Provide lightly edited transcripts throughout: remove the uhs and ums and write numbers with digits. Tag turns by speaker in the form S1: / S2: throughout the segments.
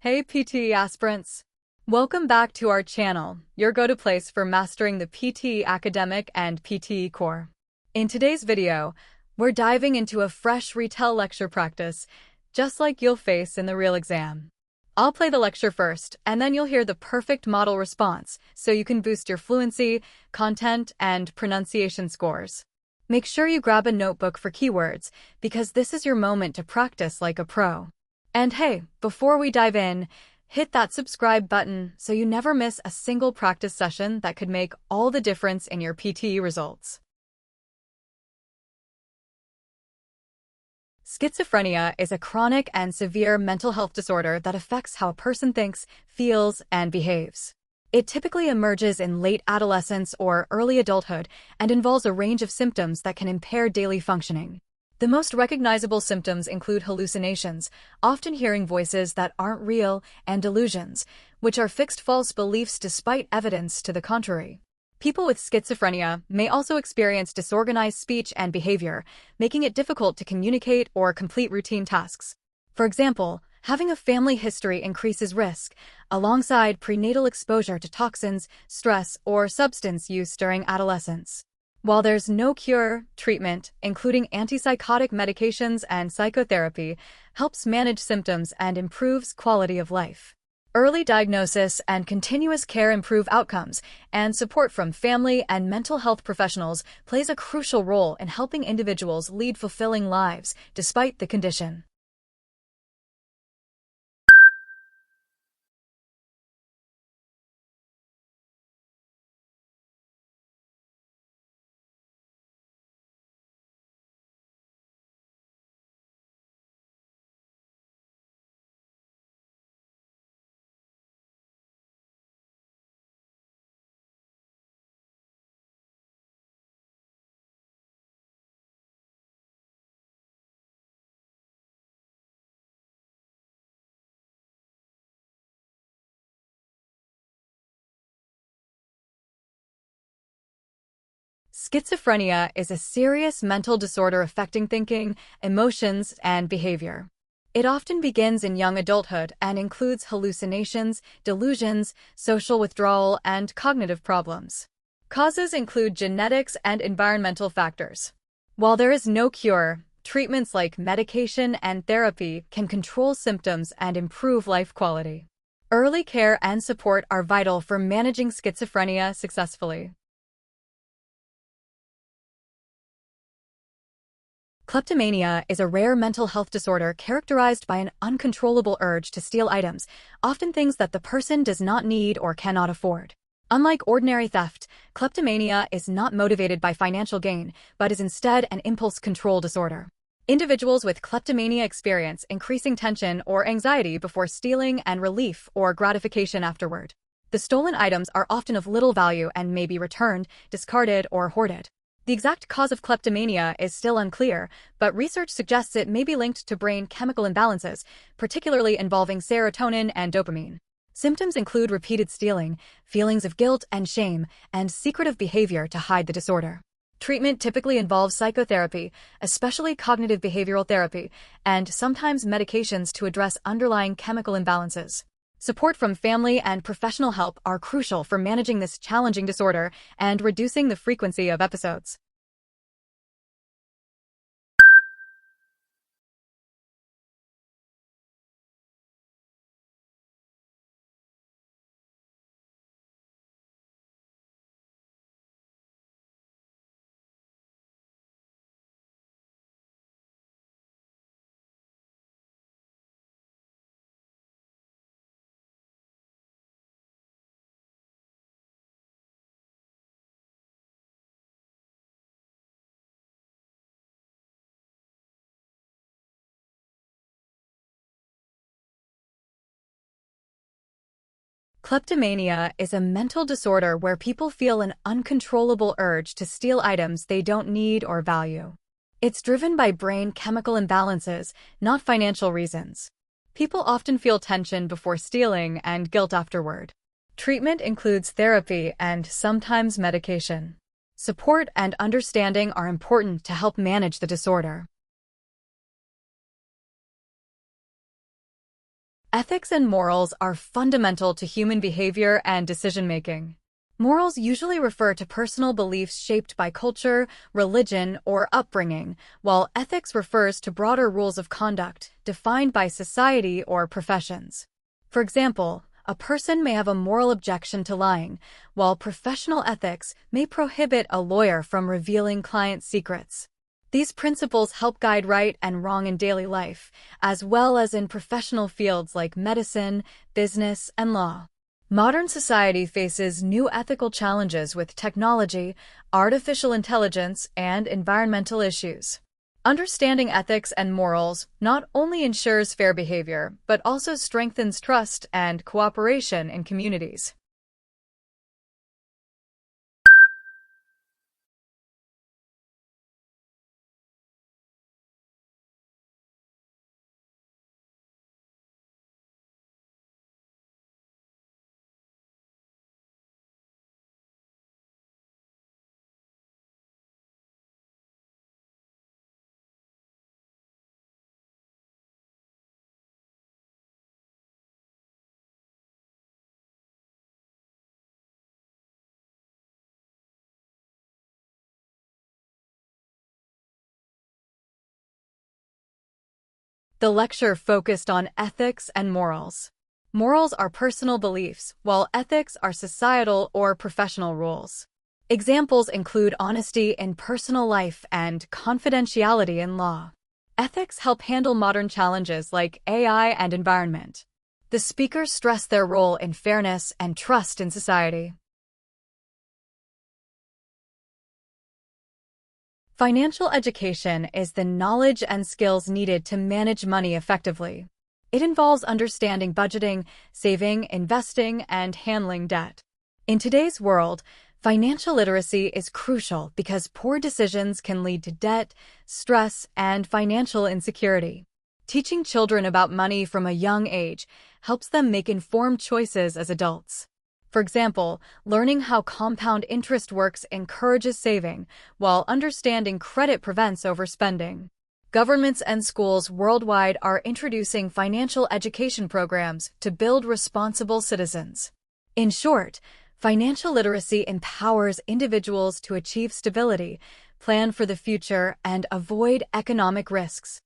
S1: Hey PTE aspirants! Welcome back to our channel, your go-to place for mastering the PTE Academic and PTE Core. In today's video, we're diving into a fresh Retell lecture practice, just like you'll face in the real exam. I'll play the lecture first, and then you'll hear the perfect model response, so you can boost your fluency, content, and pronunciation scores. Make sure you grab a notebook for keywords, because this is your moment to practice like a pro. And hey, before we dive in, hit that subscribe button so you never miss a single practice session that could make all the difference in your PTE results. Schizophrenia is a chronic and severe mental health disorder that affects how a person thinks, feels, and behaves. It typically emerges in late adolescence or early adulthood and involves a range of symptoms that can impair daily functioning. The most recognizable symptoms include hallucinations, often hearing voices that aren't real, and delusions, which are fixed false beliefs despite evidence to the contrary. People with schizophrenia may also experience disorganized speech and behavior, making it difficult to communicate or complete routine tasks. For example, having a family history increases risk, alongside prenatal exposure to toxins, stress, or substance use during adolescence. While there's no cure, treatment, including antipsychotic medications and psychotherapy, helps manage symptoms and improves quality of life. Early diagnosis and continuous care improve outcomes, and support from family and mental health professionals plays a crucial role in helping individuals lead fulfilling lives despite the condition. Schizophrenia is a serious mental disorder affecting thinking, emotions, and behavior. It often begins in young adulthood and includes hallucinations, delusions, social withdrawal, and cognitive problems. Causes include genetics and environmental factors. While there is no cure, treatments like medication and therapy can control symptoms and improve life quality. Early care and support are vital for managing schizophrenia successfully. Kleptomania is a rare mental health disorder characterized by an uncontrollable urge to steal items, often things that the person does not need or cannot afford. Unlike ordinary theft, kleptomania is not motivated by financial gain, but is instead an impulse control disorder. Individuals with kleptomania experience increasing tension or anxiety before stealing and relief or gratification afterward. The stolen items are often of little value and may be returned, discarded, or hoarded. The exact cause of kleptomania is still unclear, but research suggests it may be linked to brain chemical imbalances, particularly involving serotonin and dopamine. Symptoms include repeated stealing, feelings of guilt and shame, and secretive behavior to hide the disorder. Treatment typically involves psychotherapy, especially cognitive behavioral therapy, and sometimes medications to address underlying chemical imbalances. Support from family and professional help are crucial for managing this challenging disorder and reducing the frequency of episodes. Kleptomania is a mental disorder where people feel an uncontrollable urge to steal items they don't need or value. It's driven by brain chemical imbalances, not financial reasons. People often feel tension before stealing and guilt afterward. Treatment includes therapy and sometimes medication. Support and understanding are important to help manage the disorder. Ethics and morals are fundamental to human behavior and decision-making. Morals usually refer to personal beliefs shaped by culture, religion, or upbringing, while ethics refers to broader rules of conduct defined by society or professions. For example, a person may have a moral objection to lying, while professional ethics may prohibit a lawyer from revealing client secrets. These principles help guide right and wrong in daily life, as well as in professional fields like medicine, business, and law. Modern society faces new ethical challenges with technology, artificial intelligence, and environmental issues. Understanding ethics and morals not only ensures fair behavior, but also strengthens trust and cooperation in communities. The lecture focused on ethics and morals. Morals are personal beliefs, while ethics are societal or professional rules. Examples include honesty in personal life and confidentiality in law. Ethics help handle modern challenges like AI and environment. The speakers stress their role in fairness and trust in society. Financial education is the knowledge and skills needed to manage money effectively. It involves understanding budgeting, saving, investing, and handling debt. In today's world, financial literacy is crucial because poor decisions can lead to debt, stress, and financial insecurity. Teaching children about money from a young age helps them make informed choices as adults. For example, learning how compound interest works encourages saving, while understanding credit prevents overspending. Governments and schools worldwide are introducing financial education programs to build responsible citizens. In short, financial literacy empowers individuals to achieve stability, plan for the future, and avoid economic risks.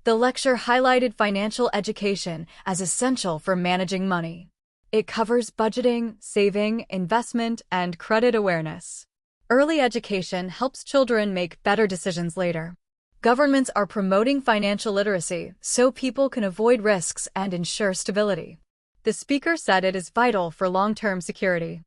S1: The lecture highlighted financial education as essential for managing money. It covers budgeting, saving, investment, and credit awareness. Early education helps children make better decisions later. Governments are promoting financial literacy so people can avoid risks and ensure stability. The speaker said it is vital for long-term security.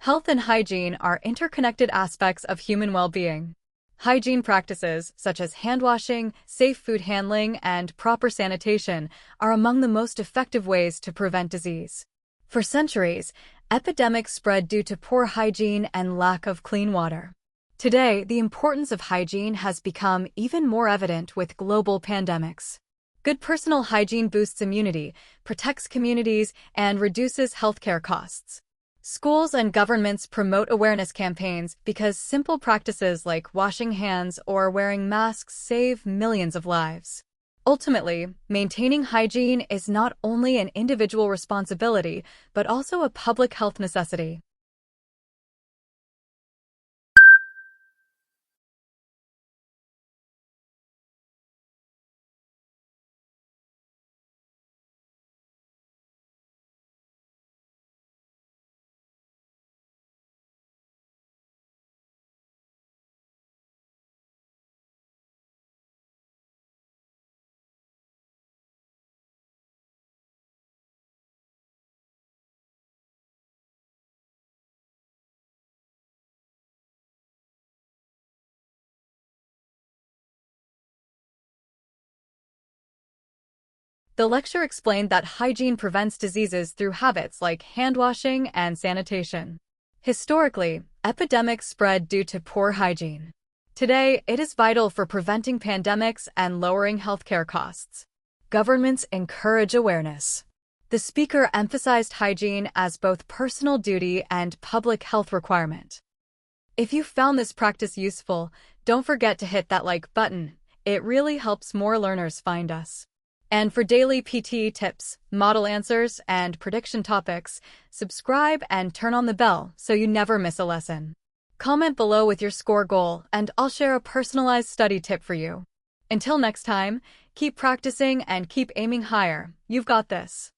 S1: Health and hygiene are interconnected aspects of human well-being. Hygiene practices, such as hand washing, safe food handling, and proper sanitation, are among the most effective ways to prevent disease. For centuries, epidemics spread due to poor hygiene and lack of clean water. Today, the importance of hygiene has become even more evident with global pandemics. Good personal hygiene boosts immunity, protects communities, and reduces healthcare costs. Schools and governments promote awareness campaigns because simple practices like washing hands or wearing masks save millions of lives. Ultimately, maintaining hygiene is not only an individual responsibility, but also a public health necessity. The lecture explained that hygiene prevents diseases through habits like hand washing and sanitation. Historically, epidemics spread due to poor hygiene. Today, it is vital for preventing pandemics and lowering healthcare costs. Governments encourage awareness. The speaker emphasized hygiene as both personal duty and public health requirement. If you found this practice useful, don't forget to hit that like button. It really helps more learners find us. And for daily PTE tips, model answers, and prediction topics, subscribe and turn on the bell so you never miss a lesson. Comment below with your score goal, and I'll share a personalized study tip for you. Until next time, keep practicing and keep aiming higher. You've got this.